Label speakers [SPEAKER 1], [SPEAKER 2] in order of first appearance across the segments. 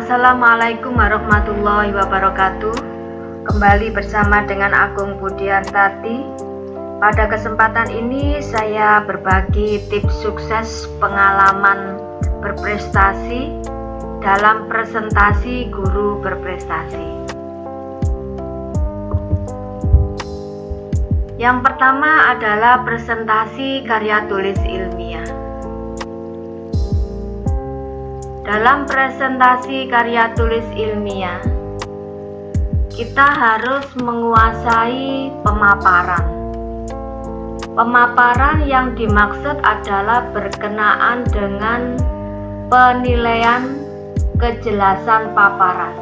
[SPEAKER 1] Assalamualaikum warahmatullahi wabarakatuh. Kembali bersama dengan Agung Budiantati. Pada kesempatan ini saya berbagi tips sukses pengalaman berprestasi dalam presentasi guru berprestasi. Yang pertama adalah presentasi karya tulis ilmiah. Dalam presentasi karya tulis ilmiah, kita harus menguasai pemaparan. Pemaparan yang dimaksud adalah berkenaan dengan penilaian kejelasan paparan.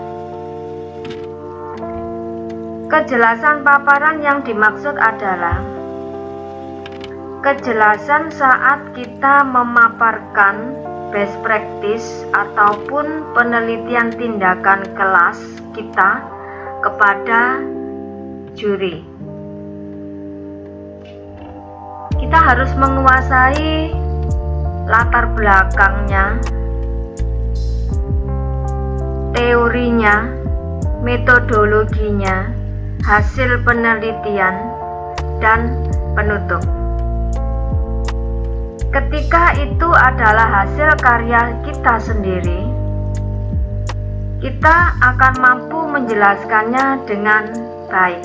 [SPEAKER 1] Kejelasan paparan yang dimaksud adalah kejelasan saat kita memaparkan best practice ataupun penelitian tindakan kelas kita kepada juri. Kita harus menguasai latar belakangnya, teorinya, metodologinya, hasil penelitian, dan penutup. Ketika itu adalah hasil karya kita sendiri, kita akan mampu menjelaskannya dengan baik.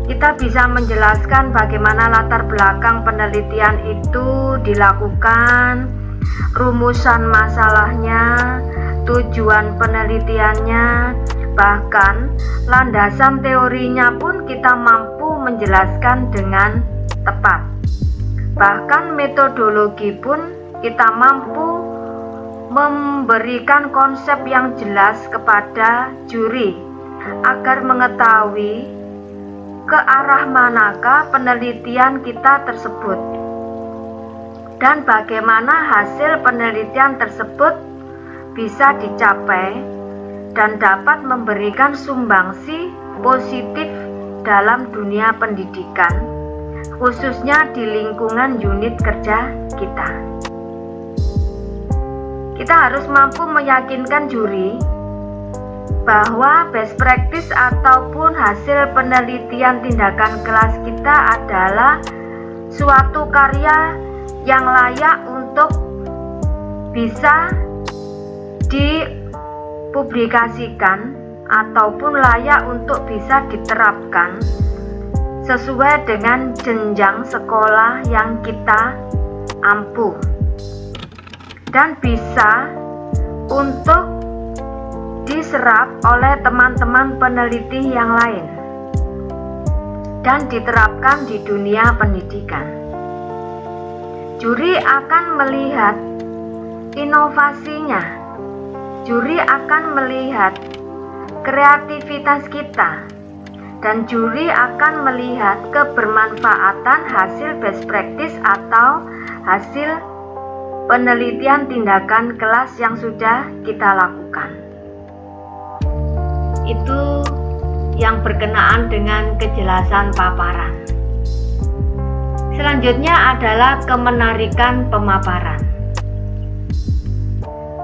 [SPEAKER 1] Kita bisa menjelaskan bagaimana latar belakang penelitian itu dilakukan, rumusan masalahnya, tujuan penelitiannya, bahkan landasan teorinya pun kita mampu menjelaskan dengan tepat. Bahkan metodologi pun kita mampu memberikan konsep yang jelas kepada juri agar mengetahui ke arah manakah penelitian kita tersebut dan bagaimana hasil penelitian tersebut bisa dicapai dan dapat memberikan sumbangsi positif dalam dunia pendidikan, khususnya di lingkungan unit kerja kita. Kita harus mampu meyakinkan juri bahwa best practice ataupun hasil penelitian tindakan kelas kita adalah suatu karya yang layak untuk bisa dipublikasikan ataupun layak untuk bisa diterapkan sesuai dengan jenjang sekolah yang kita ampuh dan bisa untuk diserap oleh teman-teman peneliti yang lain dan diterapkan di dunia pendidikan. Juri akan melihat inovasinya, juri akan melihat kreativitas kita, dan juri akan melihat kebermanfaatan hasil best practice atau hasil penelitian tindakan kelas yang sudah kita lakukan. Itu yang berkenaan dengan kejelasan paparan. Selanjutnya adalah kemenarikan pemaparan.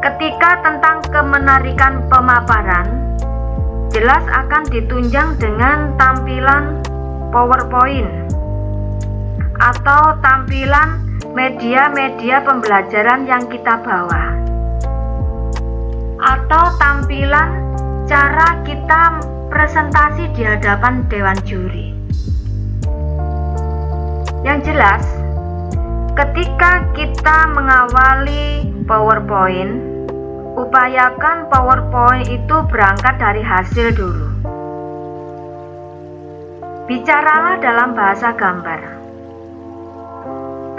[SPEAKER 1] Ketika tentang kemenarikan pemaparan, jelas akan ditunjang dengan tampilan PowerPoint atau tampilan media-media pembelajaran yang kita bawa, atau tampilan cara kita presentasi di hadapan dewan juri. Yang jelas, ketika kita mengawali PowerPoint, upayakan PowerPoint itu berangkat dari hasil dulu. Bicaralah dalam bahasa gambar,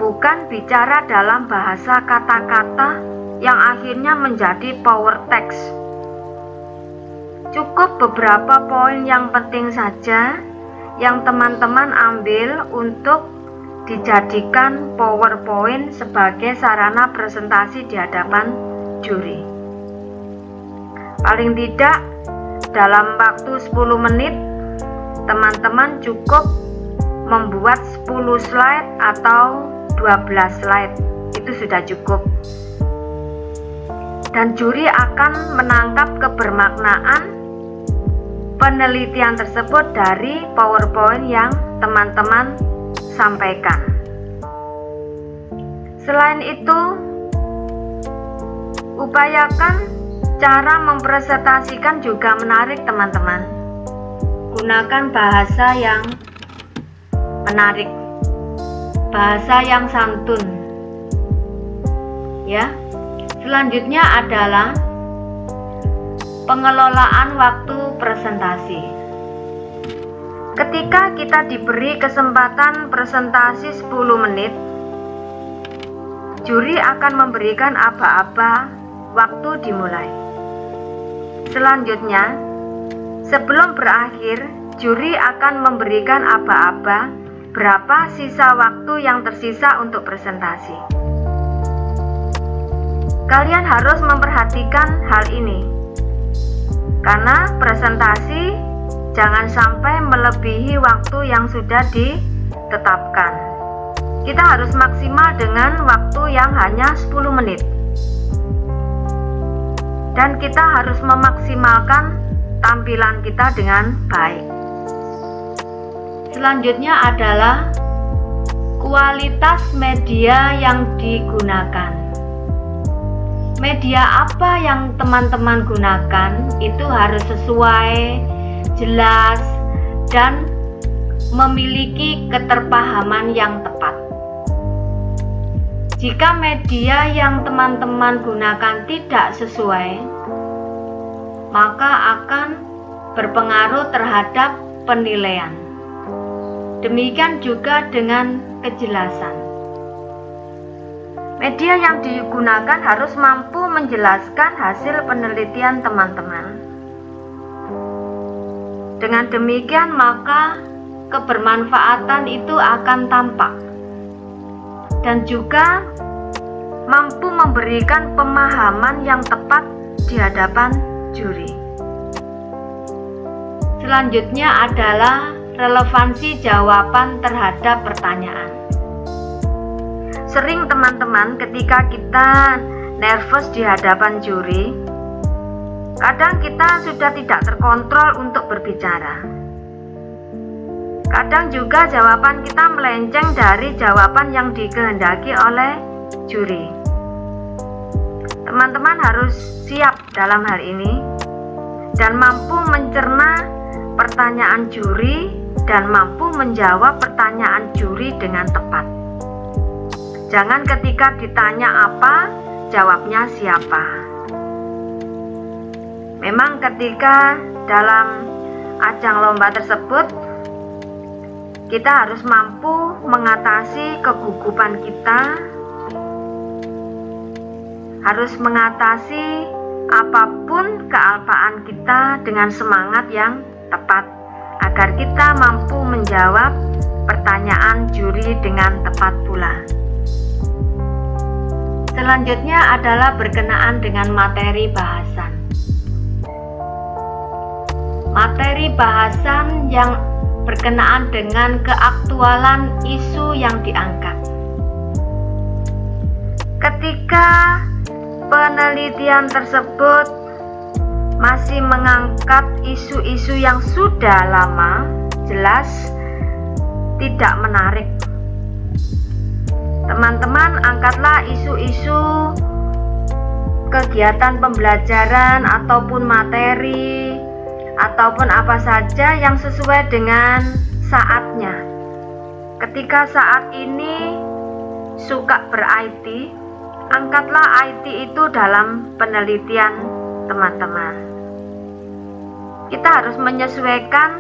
[SPEAKER 1] bukan bicara dalam bahasa kata-kata yang akhirnya menjadi power text. Cukup beberapa poin yang penting saja yang teman-teman ambil untuk dijadikan PowerPoint sebagai sarana presentasi di hadapan juri. Paling tidak dalam waktu 10 menit teman-teman cukup membuat 10 slide atau 12 slide. Itu sudah cukup. dan juri akan menangkap kebermaknaan penelitian tersebut dari PowerPoint yang teman-teman sampaikan. Selain itu, upayakan cara mempresentasikan juga menarik, teman-teman. Gunakan bahasa yang menarik, bahasa yang santun. Ya. Selanjutnya adalah pengelolaan waktu presentasi. Ketika kita diberi kesempatan presentasi 10 menit, juri akan memberikan aba-aba waktu dimulai. Selanjutnya, sebelum berakhir, juri akan memberikan aba-aba berapa sisa waktu yang tersisa untuk presentasi. Kalian harus memperhatikan hal ini, karena presentasi jangan sampai melebihi waktu yang sudah ditetapkan. Kita harus maksimal dengan waktu yang hanya 10 menit. Dan kita harus memaksimalkan tampilan kita dengan baik. Selanjutnya adalah kualitas media yang digunakan. Media apa yang teman-teman gunakan itu harus sesuai, jelas, dan memiliki keterpahaman yang tepat. Jika media yang teman-teman gunakan tidak sesuai, maka akan berpengaruh terhadap penilaian. Demikian juga dengan kejelasan. Media yang digunakan harus mampu menjelaskan hasil penelitian teman-teman. Dengan demikian, maka kebermanfaatan itu akan tampak dan juga mampu memberikan pemahaman yang tepat di hadapan juri. Selanjutnya adalah relevansi jawaban terhadap pertanyaan. Sering teman-teman ketika kita nervous di hadapan juri, kadang kita sudah tidak terkontrol untuk berbicara. Kadang juga jawaban kita melenceng dari jawaban yang dikehendaki oleh juri. Teman-teman harus siap dalam hal ini dan mampu mencerna pertanyaan juri dan mampu menjawab pertanyaan juri dengan tepat. Jangan ketika ditanya apa, jawabnya siapa. Memang ketika dalam ajang lomba tersebut, kita harus mampu mengatasi kegugupan kita, harus mengatasi apapun kealpaan kita dengan semangat yang tepat, agar kita mampu menjawab pertanyaan juri dengan tepat pula. Selanjutnya adalah berkenaan dengan materi bahasan. Materi bahasan yang berkenaan dengan keaktualan isu yang diangkat. Ketika penelitian tersebut masih mengangkat isu-isu yang sudah lama, jelas tidak menarik. Teman-teman, angkatlah isu-isu kegiatan pembelajaran ataupun materi ataupun apa saja yang sesuai dengan saatnya. Ketika saat ini suka ber-IT, angkatlah IT itu dalam penelitian teman-teman. Kita harus menyesuaikan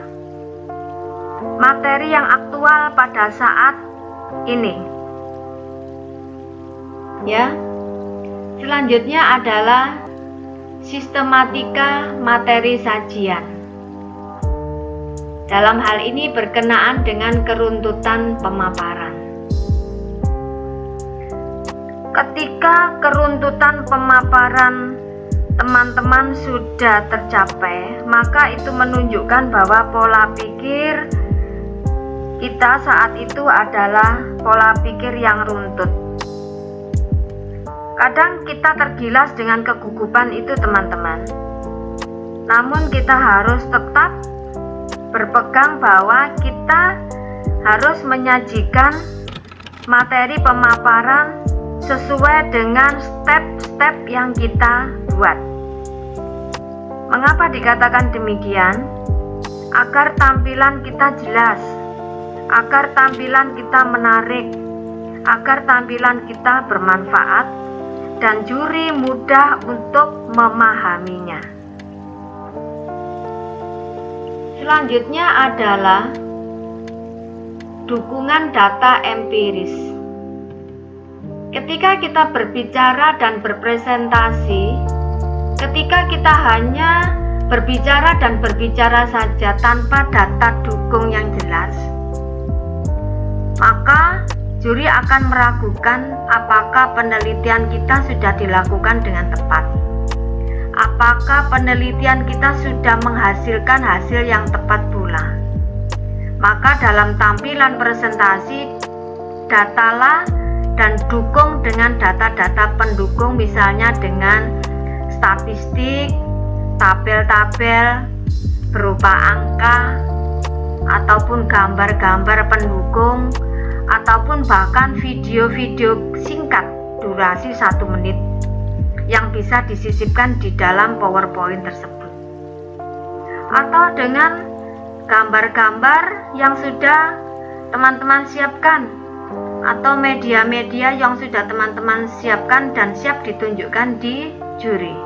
[SPEAKER 1] materi yang aktual pada saat ini. Ya. Selanjutnya adalah sistematika materi sajian. Dalam hal ini berkenaan dengan keruntutan pemaparan. Ketika keruntutan pemaparan teman-teman sudah tercapai, maka itu menunjukkan bahwa pola pikir kita saat itu adalah pola pikir yang runtut. Kadang kita tergilas dengan kegugupan itu teman-teman. Namun kita harus tetap berpegang bahwa kita harus menyajikan materi pemaparan sesuai dengan step-step yang kita buat. Mengapa dikatakan demikian? Agar tampilan kita jelas, agar tampilan kita menarik, agar tampilan kita bermanfaat, dan juri mudah untuk memahaminya. Selanjutnya adalah dukungan data empiris. Ketika kita berbicara dan berpresentasi, ketika kita hanya berbicara dan berbicara saja tanpa data dukung yang jelas, maka juri akan meragukan apakah penelitian kita sudah dilakukan dengan tepat. Apakah penelitian kita sudah menghasilkan hasil yang tepat pula. Maka dalam tampilan presentasi, datalah dan dukung dengan data-data pendukung, misalnya dengan statistik, tabel-tabel berupa angka, ataupun gambar-gambar pendukung, ataupun bahkan video-video singkat durasi 1 menit yang bisa disisipkan di dalam PowerPoint tersebut, atau dengan gambar-gambar yang sudah teman-teman siapkan, atau media-media yang sudah teman-teman siapkan dan siap ditunjukkan di juri.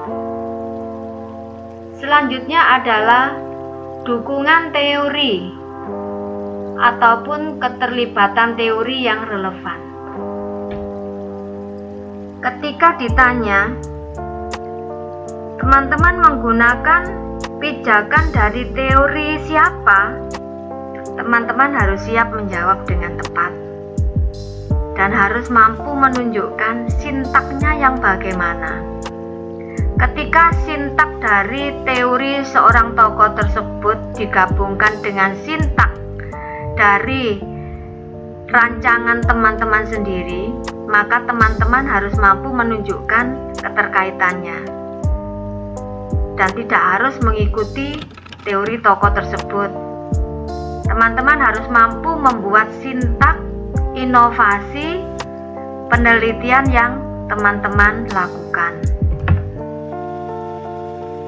[SPEAKER 1] Selanjutnya adalah dukungan teori ataupun keterlibatan teori yang relevan. Ketika ditanya, teman-teman menggunakan pijakan dari teori siapa? Teman-teman harus siap menjawab dengan tepat dan harus mampu menunjukkan sintaknya yang bagaimana. Ketika sintak dari teori seorang tokoh tersebut digabungkan dengan sintak dari rancangan teman-teman sendiri, maka teman-teman harus mampu menunjukkan keterkaitannya dan tidak harus mengikuti teori tokoh tersebut. Teman-teman harus mampu membuat sintak inovasi penelitian yang teman-teman lakukan.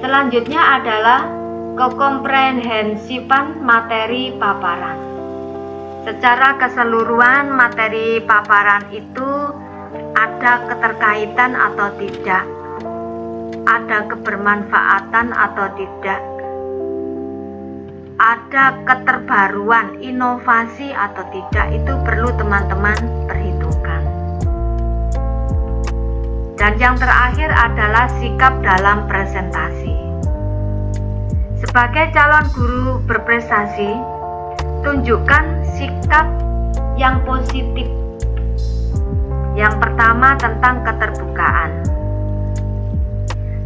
[SPEAKER 1] Selanjutnya adalah kekomprehensifan materi paparan. Secara keseluruhan materi paparan itu ada keterkaitan atau tidak, ada kebermanfaatan atau tidak, ada keterbaruan, inovasi atau tidak, itu perlu teman-teman perhitungkan. Dan yang terakhir adalah sikap dalam presentasi. Sebagai calon guru berprestasi, tunjukkan sikap yang positif. Yang pertama tentang keterbukaan.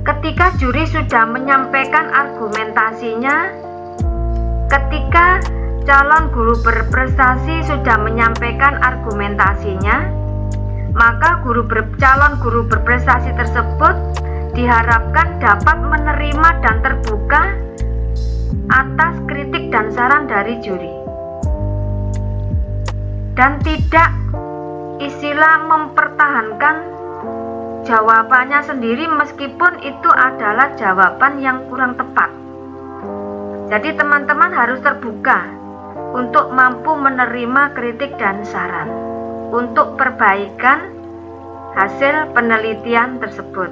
[SPEAKER 1] Ketika juri sudah menyampaikan argumentasinya, ketika calon guru berprestasi sudah menyampaikan argumentasinya, maka calon guru berprestasi tersebut diharapkan dapat menerima dan terbuka atas kritik dan saran dari juri, dan tidak istilah mempertahankan jawabannya sendiri meskipun itu adalah jawaban yang kurang tepat. Jadi teman-teman harus terbuka untuk mampu menerima kritik dan saran untuk perbaikan hasil penelitian tersebut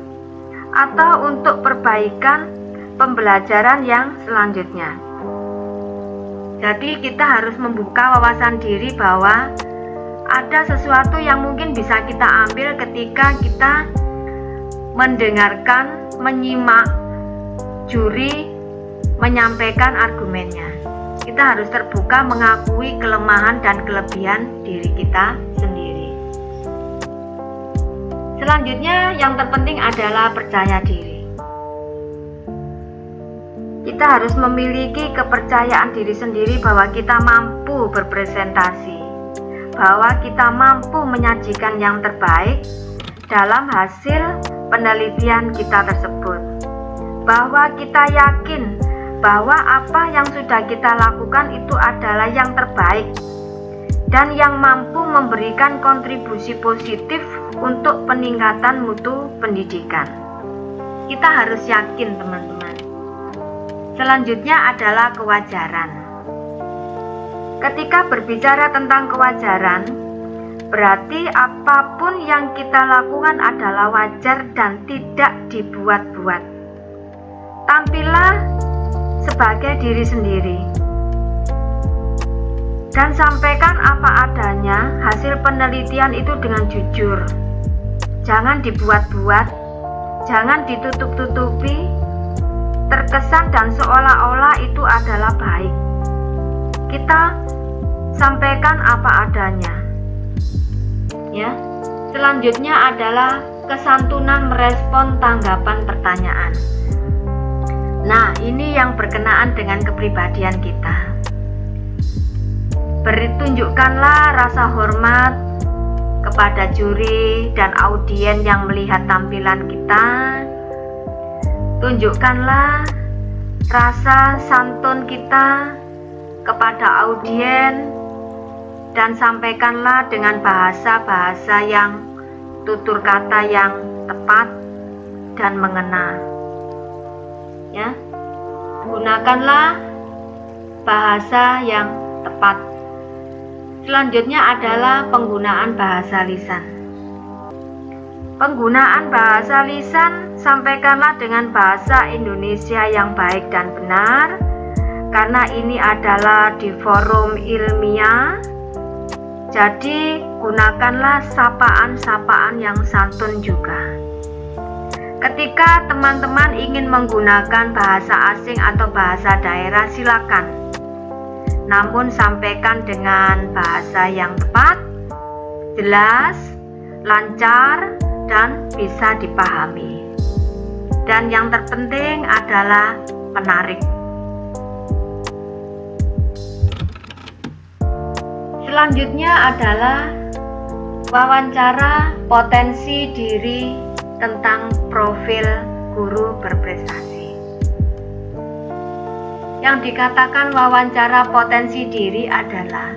[SPEAKER 1] atau untuk perbaikan pembelajaran yang selanjutnya. Jadi kita harus membuka wawasan diri bahwa ada sesuatu yang mungkin bisa kita ambil ketika kita mendengarkan, menyimak juri menyampaikan argumennya. Kita harus terbuka mengakui kelemahan dan kelebihan diri kita sendiri. Selanjutnya yang terpenting adalah percaya diri. Kita harus memiliki kepercayaan diri sendiri bahwa kita mampu berpresentasi, bahwa kita mampu menyajikan yang terbaik, dalam hasil penelitian kita tersebut, bahwa kita yakin bahwa apa yang sudah kita lakukan itu adalah yang terbaik dan yang mampu memberikan kontribusi positif untuk peningkatan mutu pendidikan. Kita harus yakin, teman-teman. Selanjutnya adalah kewajaran. Ketika berbicara tentang kewajaran, berarti apapun yang kita lakukan adalah wajar dan tidak dibuat-buat. Tampillah sebagai diri sendiri dan sampaikan apa adanya hasil penelitian itu dengan jujur. Jangan dibuat-buat, jangan ditutup-tutupi, terkesan dan seolah-olah itu adalah baik. Kita sampaikan apa adanya. Ya. Selanjutnya adalah kesantunan merespon tanggapan pertanyaan. Nah, ini yang berkenaan dengan kepribadian kita. Tunjukkanlah rasa hormat kepada juri dan audien yang melihat tampilan kita. Tunjukkanlah rasa santun kita kepada audien dan sampaikanlah dengan bahasa-bahasa yang tutur kata yang tepat dan mengena. Ya, gunakanlah bahasa yang tepat. Selanjutnya adalah penggunaan bahasa lisan. Penggunaan bahasa lisan, sampaikanlah dengan bahasa Indonesia yang baik dan benar, karena ini adalah di forum ilmiah. Jadi gunakanlah sapaan-sapaan yang santun juga. Ketika teman-teman ingin menggunakan bahasa asing atau bahasa daerah, silakan. Namun sampaikan dengan bahasa yang tepat, jelas, lancar, dan bisa dipahami. Dan yang terpenting adalah menarik. Selanjutnya adalah wawancara potensi diri tentang profil guru berprestasi. Yang dikatakan wawancara potensi diri adalah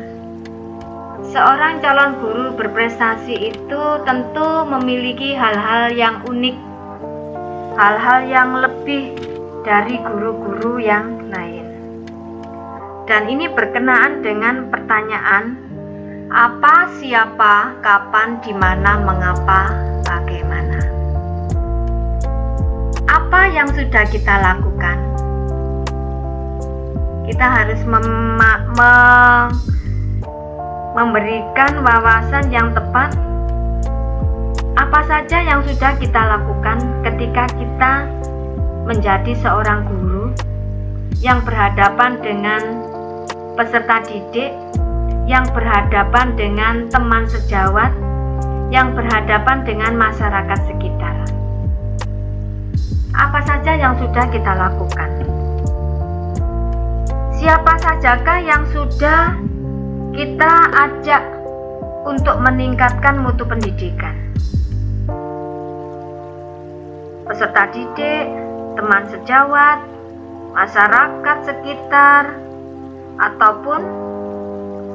[SPEAKER 1] seorang calon guru berprestasi itu tentu memiliki hal-hal yang unik, hal-hal yang lebih dari guru-guru yang lain. Dan ini berkenaan dengan pertanyaan apa, siapa, kapan, di mana, mengapa, bagaimana. Apa yang sudah kita lakukan? Kita harus memberikan wawasan yang tepat. Apa saja yang sudah kita lakukan ketika kita menjadi seorang guru yang berhadapan dengan peserta didik, yang berhadapan dengan teman sejawat, yang berhadapan dengan masyarakat sekitar. Apa saja yang sudah kita lakukan? Siapa sajakah yang sudah kita ajak untuk meningkatkan mutu pendidikan? Peserta didik, teman sejawat, masyarakat sekitar, ataupun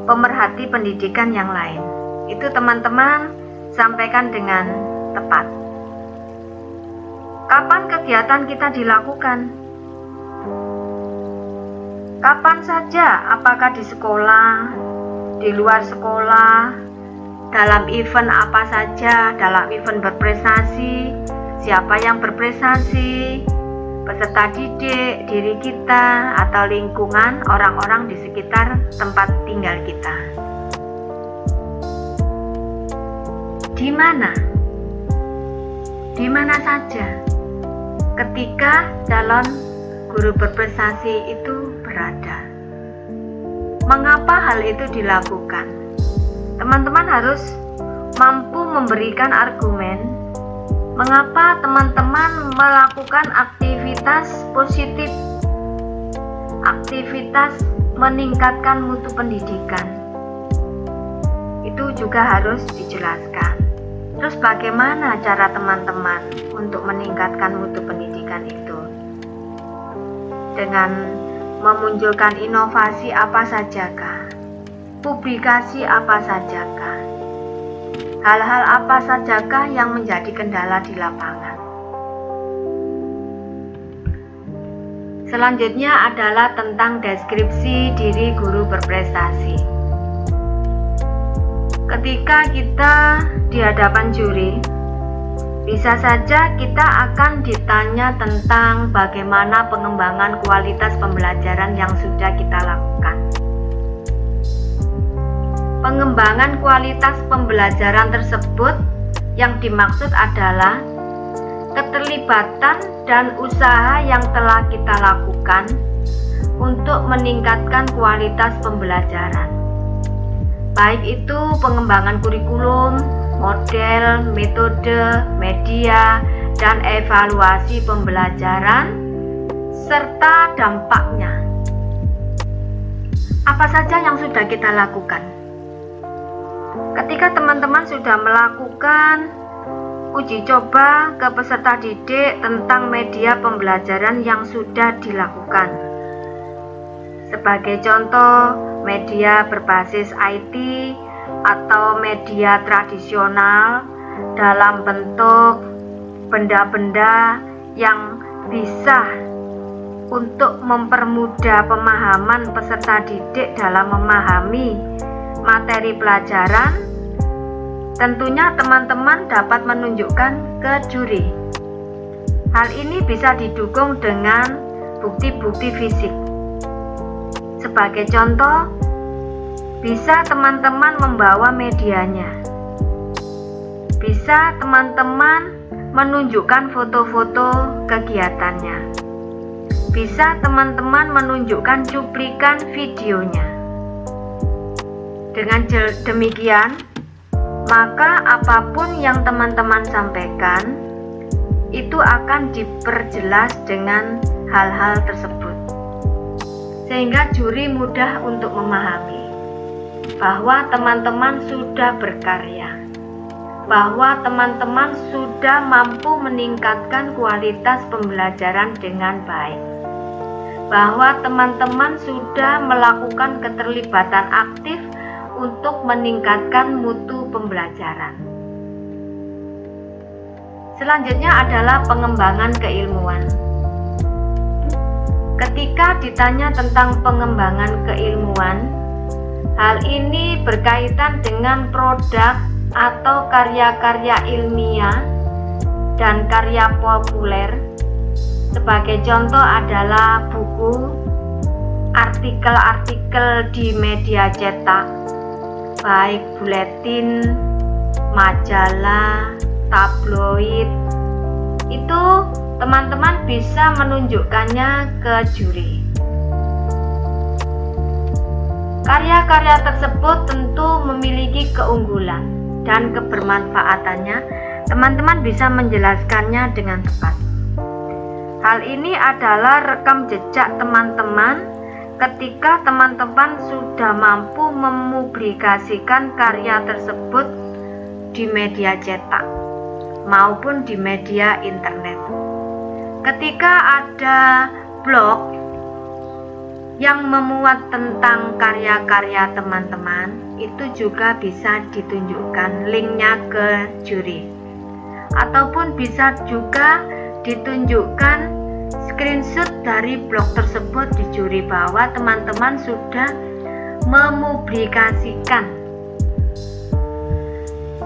[SPEAKER 1] pemerhati pendidikan yang lain. Itu teman-teman sampaikan dengan tepat. Kapan kegiatan kita dilakukan? Kapan saja, apakah di sekolah, di luar sekolah, dalam event apa saja, dalam event berprestasi, siapa yang berprestasi, peserta didik, diri kita, atau lingkungan orang-orang di sekitar tempat tinggal kita. Di mana? Di mana saja ketika calon guru berprestasi itu berada. Mengapa hal itu dilakukan? Teman-teman harus mampu memberikan argumen mengapa teman-teman melakukan aktivitas positif, aktivitas meningkatkan mutu pendidikan. Itu juga harus dijelaskan. Terus bagaimana cara teman-teman untuk meningkatkan mutu pendidikan itu? Dengan memunculkan inovasi apa sajakah? Publikasi apa sajakah? Hal-hal apa sajakah yang menjadi kendala di lapangan? Selanjutnya adalah tentang deskripsi diri guru berprestasi. Ketika kita di hadapan juri, bisa saja kita akan ditanya tentang bagaimana pengembangan kualitas pembelajaran yang sudah kita lakukan. Pengembangan kualitas pembelajaran tersebut yang dimaksud adalah keterlibatan dan usaha yang telah kita lakukan untuk meningkatkan kualitas pembelajaran. Baik itu pengembangan kurikulum, model, metode, media, dan evaluasi pembelajaran, serta dampaknya. Apa saja yang sudah kita lakukan? Ketika teman-teman sudah melakukan uji coba ke peserta didik tentang media pembelajaran yang sudah dilakukan. Sebagai contoh, media berbasis IT atau media tradisional dalam bentuk benda-benda yang bisa untuk mempermudah pemahaman peserta didik dalam memahami materi pelajaran. Tentunya teman-teman dapat menunjukkan ke juri. Hal ini bisa didukung dengan bukti-bukti fisik. Sebagai contoh, bisa teman-teman membawa medianya. Bisa teman-teman menunjukkan foto-foto kegiatannya. Bisa teman-teman menunjukkan cuplikan videonya. Dengan demikian, maka apapun yang teman-teman sampaikan itu akan diperjelas dengan hal-hal tersebut, sehingga juri mudah untuk memahami bahwa teman-teman sudah berkarya, bahwa teman-teman sudah mampu meningkatkan kualitas pembelajaran dengan baik, bahwa teman-teman sudah melakukan keterlibatan aktif untuk meningkatkan mutu pembelajaran. Selanjutnya adalah pengembangan keilmuan. Ketika ditanya tentang pengembangan keilmuan, hal ini berkaitan dengan produk atau karya-karya ilmiah dan karya populer. Sebagai contoh adalah buku, artikel-artikel di media cetak, baik buletin, majalah, tabloid. Itu teman-teman bisa menunjukkannya ke juri. Karya-karya tersebut tentu memiliki keunggulan dan kebermanfaatannya. Teman-teman bisa menjelaskannya dengan tepat. Hal ini adalah rekam jejak teman-teman ketika teman-teman sudah mampu mempublikasikan karya tersebut di media cetak maupun di media internet. Ketika ada blog yang memuat tentang karya-karya teman-teman, itu juga bisa ditunjukkan linknya ke juri, ataupun bisa juga ditunjukkan screenshot dari blog tersebut di juri bahwa teman-teman sudah mempublikasikan.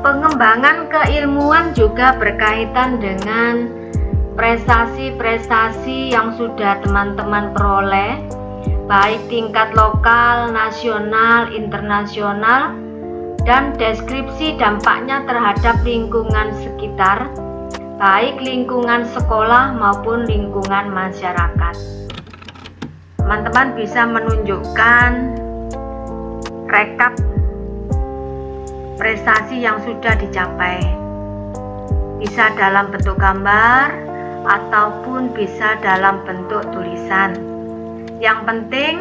[SPEAKER 1] Pengembangan keilmuan juga berkaitan dengan prestasi-prestasi yang sudah teman-teman peroleh, baik tingkat lokal, nasional, internasional, dan deskripsi dampaknya terhadap lingkungan sekitar, baik lingkungan sekolah maupun lingkungan masyarakat. Teman-teman bisa menunjukkan rekap prestasi yang sudah dicapai, bisa dalam bentuk gambar ataupun bisa dalam bentuk tulisan. Yang penting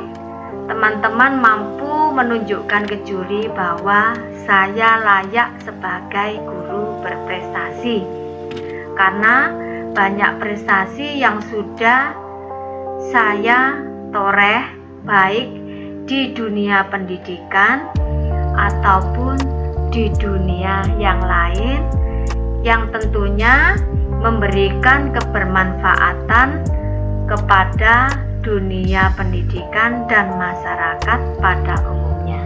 [SPEAKER 1] teman-teman mampu menunjukkan ke juri bahwa saya layak sebagai guru berprestasi, karena banyak prestasi yang sudah saya toreh baik di dunia pendidikan ataupun di dunia yang lain, yang tentunya memberikan kebermanfaatan kepada dunia pendidikan dan masyarakat pada umumnya.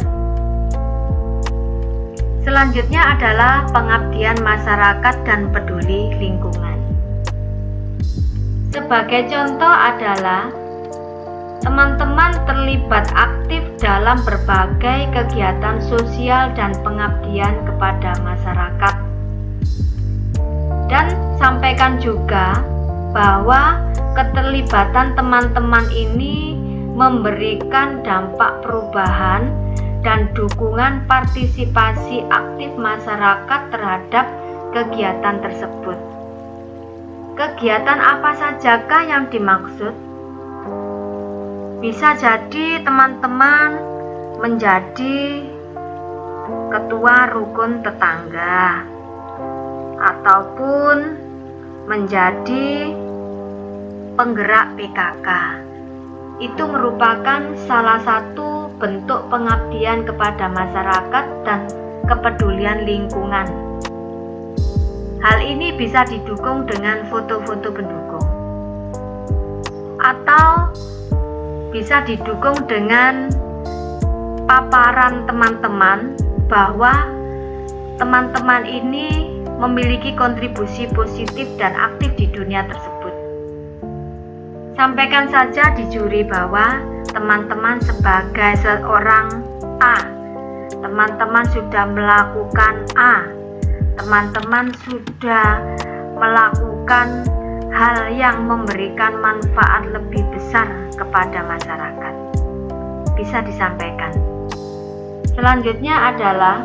[SPEAKER 1] Selanjutnya adalah pengabdian masyarakat dan peduli lingkungan. Sebagai contoh adalah teman-teman terlibat aktif dalam berbagai kegiatan sosial dan pengabdian kepada masyarakat. Dan sampaikan juga bahwa keterlibatan teman-teman ini memberikan dampak perubahan dan dukungan partisipasi aktif masyarakat terhadap kegiatan tersebut. Kegiatan apa sajakah yang dimaksud? Bisa jadi teman-teman menjadi ketua rukun tetangga, ataupun menjadi penggerak PKK. Itu merupakan salah satu bentuk pengabdian kepada masyarakat dan kepedulian lingkungan. Hal ini bisa didukung dengan foto-foto pendukung, atau bisa didukung dengan paparan teman-teman bahwa teman-teman ini memiliki kontribusi positif dan aktif di dunia tersebut. Sampaikan saja di juri bahwa teman-teman sebagai seorang A, teman-teman sudah melakukan A, teman-teman sudah melakukan hal yang memberikan manfaat lebih besar kepada masyarakat. Bisa disampaikan. Selanjutnya adalah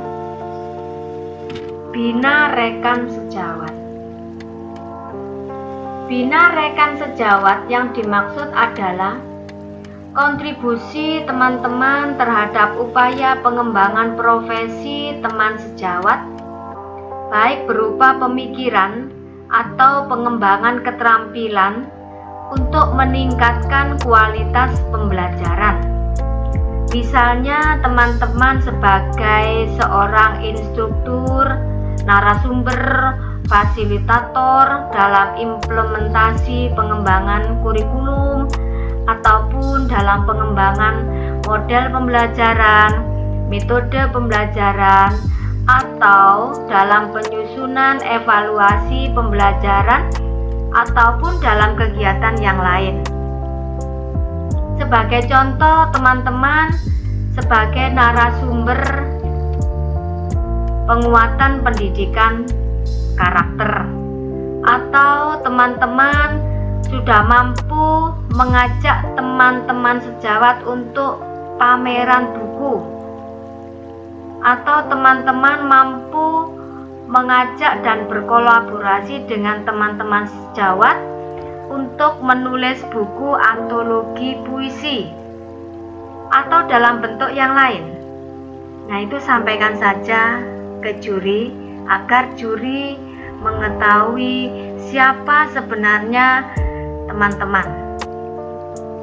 [SPEAKER 1] bina rekan sejawat. Bina rekan sejawat yang dimaksud adalah kontribusi teman-teman terhadap upaya pengembangan profesi teman sejawat, baik berupa pemikiran atau pengembangan keterampilan untuk meningkatkan kualitas pembelajaran. Misalnya teman-teman sebagai seorang instruktur, narasumber, fasilitator dalam implementasi pengembangan kurikulum ataupun dalam pengembangan model pembelajaran, metode pembelajaran, atau dalam penyusunan evaluasi pembelajaran ataupun dalam kegiatan yang lain. Sebagai contoh, teman-teman sebagai narasumber penguatan pendidikan karakter, atau teman-teman sudah mampu mengajak teman-teman sejawat untuk pameran buku, atau teman-teman mampu mengajak dan berkolaborasi dengan teman-teman sejawat untuk menulis buku antologi puisi atau dalam bentuk yang lain. Nah, itu sampaikan saja ke juri agar juri mengetahui siapa sebenarnya teman-teman.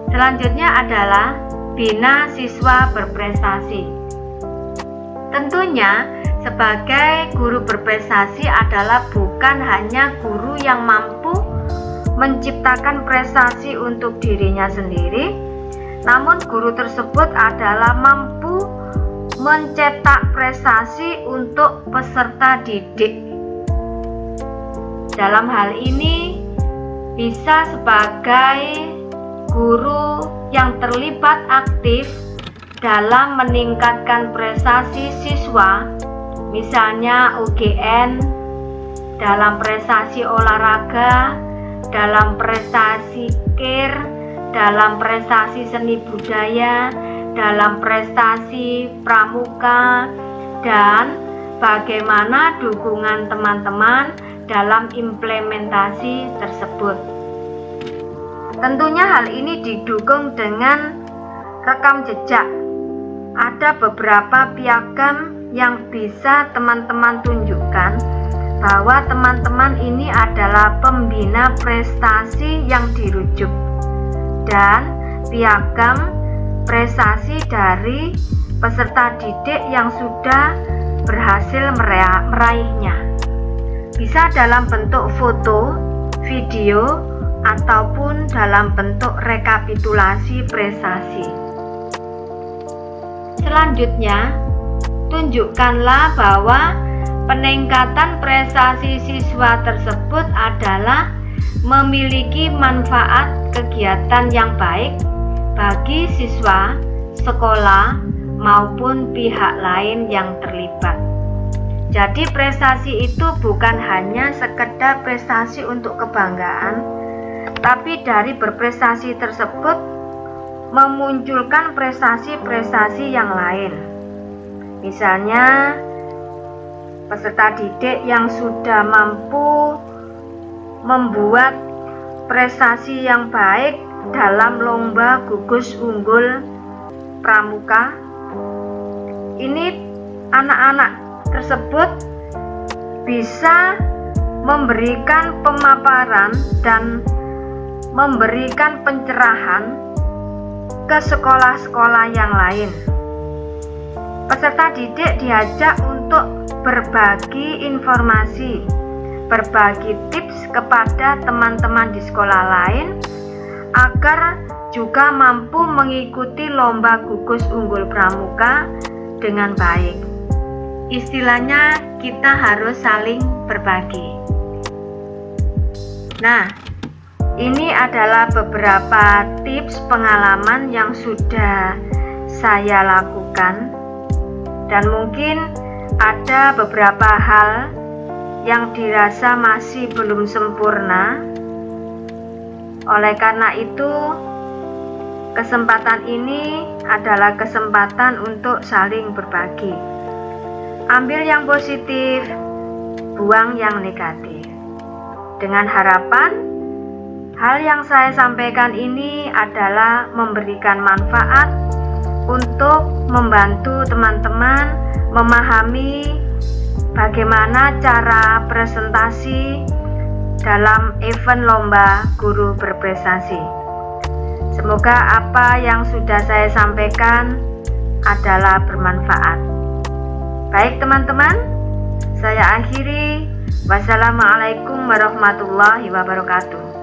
[SPEAKER 1] Selanjutnya adalah bina siswa berprestasi. Tentunya sebagai guru berprestasi adalah bukan hanya guru yang mampu menciptakan prestasi untuk dirinya sendiri, namun guru tersebut adalah mampu mencetak prestasi untuk peserta didik. Dalam hal ini bisa sebagai guru yang terlibat aktif dalam meningkatkan prestasi siswa, misalnya UGN, dalam prestasi olahraga, dalam prestasi KIR, dalam prestasi seni budaya, dalam prestasi pramuka, dan bagaimana dukungan teman-teman dalam implementasi tersebut. Tentunya hal ini didukung dengan rekam jejak. Ada beberapa piagam yang bisa teman-teman tunjukkan bahwa teman-teman ini adalah pembina prestasi yang dirujuk, dan piagam prestasi dari peserta didik yang sudah berhasil meraihnya. Bisa dalam bentuk foto, video, ataupun dalam bentuk rekapitulasi prestasi. Selanjutnya, tunjukkanlah bahwa peningkatan prestasi siswa tersebut adalah memiliki manfaat kegiatan yang baik bagi siswa, sekolah, maupun pihak lain yang terlibat. Jadi prestasi itu bukan hanya sekedar prestasi untuk kebanggaan, tapi dari berprestasi tersebut memunculkan prestasi-prestasi yang lain. Misalnya peserta didik yang sudah mampu membuat prestasi yang baik dalam lomba gugus unggul pramuka. Ini anak-anak tersebut bisa memberikan pemaparan dan memberikan pencerahan ke sekolah-sekolah yang lain. Peserta didik diajak untuk berbagi informasi, berbagi tips kepada teman-teman di sekolah lain agar juga mampu mengikuti lomba gugus unggul pramuka dengan baik. Istilahnya kita harus saling berbagi. Nah, ini adalah beberapa tips pengalaman yang sudah saya lakukan, dan mungkin ada beberapa hal yang dirasa masih belum sempurna. Oleh karena itu, kesempatan ini adalah kesempatan untuk saling berbagi. Ambil yang positif, buang yang negatif. Dengan harapan hal yang saya sampaikan ini adalah memberikan manfaat untuk membantu teman-teman memahami bagaimana cara presentasi dalam event lomba guru berprestasi. Semoga apa yang sudah saya sampaikan adalah bermanfaat. Baik teman-teman, saya akhiri. Wassalamualaikum warahmatullahi wabarakatuh.